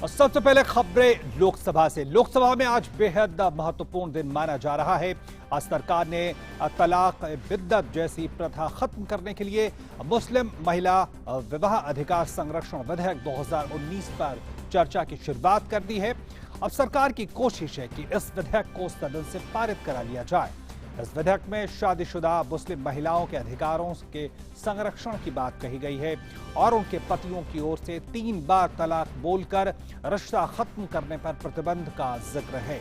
और सबसे पहले खबरें लोकसभा से। लोकसभा में आज बेहद महत्वपूर्ण दिन माना जा रहा है। आज सरकार ने तलाक बिद्दत जैसी प्रथा खत्म करने के लिए मुस्लिम महिला विवाह अधिकार संरक्षण विधेयक 2019 पर चर्चा की शुरुआत कर दी है। अब सरकार की कोशिश है कि इस विधेयक को सदन से पारित करा लिया जाए। इस विधेयक में शादीशुदा मुस्लिम महिलाओं के अधिकारों के संरक्षण की बात कही गई है और उनके पतियों की ओर से 3 बार तलाक बोलकर रिश्ता खत्म करने पर प्रतिबंध का जिक्र है।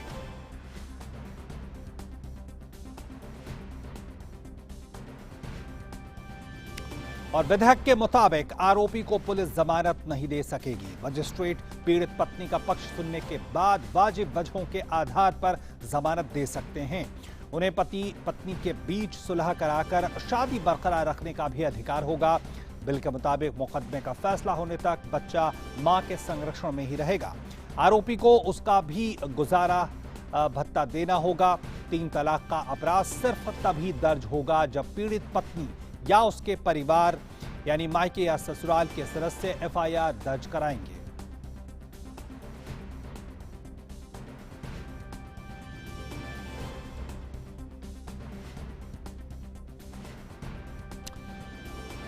और विधेयक के मुताबिक आरोपी को पुलिस जमानत नहीं दे सकेगी। मजिस्ट्रेट पीड़ित पत्नी का पक्ष सुनने के बाद वाजिब वजहों के आधार पर जमानत दे सकते हैं। उन्हें पति पत्नी के बीच सुलह कराकर शादी बरकरार रखने का भी अधिकार होगा। बिल के मुताबिक मुकदमे का फैसला होने तक बच्चा मां के संरक्षण में ही रहेगा। आरोपी को उसका भी गुजारा भत्ता देना होगा। 3 तलाक का अपराध सिर्फ तभी दर्ज होगा जब पीड़ित पत्नी या उसके परिवार यानी मायके या ससुराल के सदस्य एफआईआर दर्ज कराएंगे।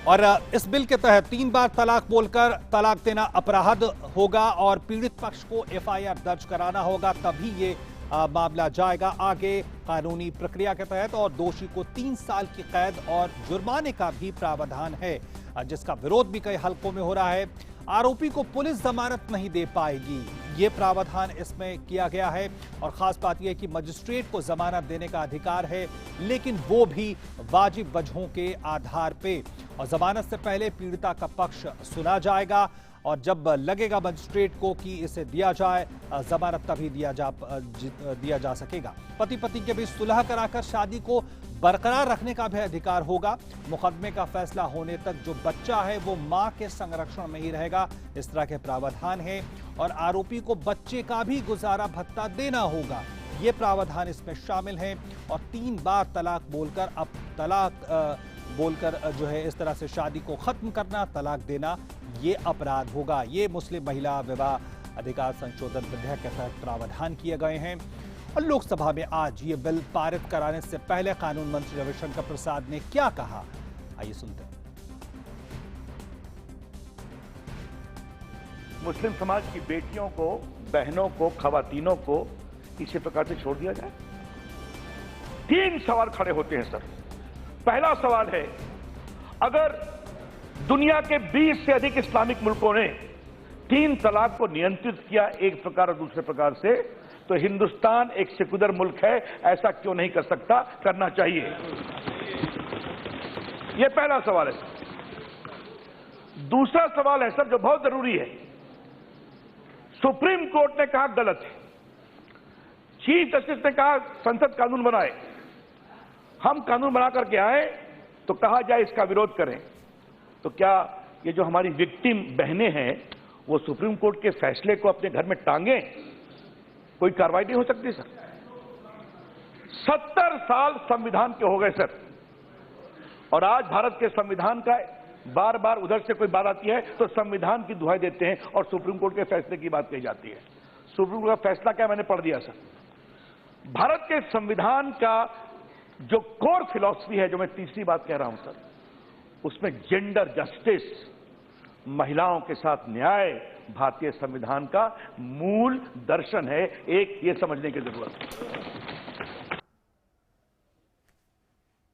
और इस बिल के तहत 3 बार तलाक बोलकर तलाक देना अपराध होगा और पीड़ित पक्ष को एफआईआर दर्ज कराना होगा, तभी ये मामला जाएगा आगे कानूनी प्रक्रिया के तहत। और दोषी को 3 साल की कैद और जुर्माने का भी प्रावधान है, जिसका विरोध भी कई हलकों में हो रहा है। आरोपी को पुलिस जमानत नहीं दे पाएगी, ये प्रावधान इसमें किया गया है। और खास बात यह है कि मजिस्ट्रेट को जमानत देने का अधिकार है, लेकिन वो भी वाजिब वजहों के आधार पे। और जमानत से पहले पीड़िता का पक्ष सुना जाएगा और जब लगेगा मजिस्ट्रेट को कि इसे दिया जाए जमानत, तभी दिया जा सकेगा। पति पत्नी के बीच सुलह कराकर शादी को बरकरार रखने का भी अधिकार होगा। मुकदमे का फैसला होने तक जो बच्चा है वो मां के संरक्षण में ही रहेगा, इस तरह के प्रावधान है। और आरोपी को बच्चे का भी गुजारा भत्ता देना होगा, ये प्रावधान इसमें शामिल है। और 3 बार तलाक बोलकर अब तलाक बोलकर जो है इस तरह से शादी को खत्म करना, तलाक देना, ये अपराध होगा। ये मुस्लिम महिला विवाह अधिकार संशोधन विधेयक के तहत प्रावधान किए गए हैं। और लोकसभा में आज ये बिल पारित कराने से पहले कानून मंत्री रविशंकर प्रसाद ने क्या कहा, आइए सुनते हैं। मुस्लिम समाज की बेटियों को, बहनों को, खवातीनों को इसी प्रकार से छोड़ दिया जाए? 3 सवाल खड़े होते हैं सर। पहला सवाल है, अगर दुनिया के 20 से अधिक इस्लामिक मुल्कों ने 3 तलाक को नियंत्रित किया एक प्रकार और दूसरे प्रकार से, तो हिंदुस्तान एक सेकुलर मुल्क है, ऐसा क्यों नहीं कर सकता? करना चाहिए। यह पहला सवाल है। दूसरा सवाल है सर, जो बहुत जरूरी है। सुप्रीम कोर्ट ने कहा गलत है, चीफ जस्टिस ने कहा संसद कानून बनाए, हम कानून बना करके आए तो कहा जाए इसका विरोध करें। तो क्या ये जो हमारी विक्टिम बहनें हैं वो सुप्रीम कोर्ट के फैसले को अपने घर में टांगे? कोई कार्रवाई नहीं हो सकती सर। 70 साल संविधान के हो गए सर, और आज भारत के संविधान का बार बार उधर से कोई बात आती है तो संविधान की दुहाई देते हैं और सुप्रीम कोर्ट के फैसले की बात कही जाती है। सुप्रीम कोर्ट का फैसला क्या, मैंने पढ़ दिया सर। भारत के संविधान का जो कोर फिलॉसफी है, जो मैं तीसरी बात कह रहा हूं सर, उसमें जेंडर जस्टिस, महिलाओं के साथ न्याय भारतीय संविधान का मूल दर्शन है। एक ये समझने की जरूरत है।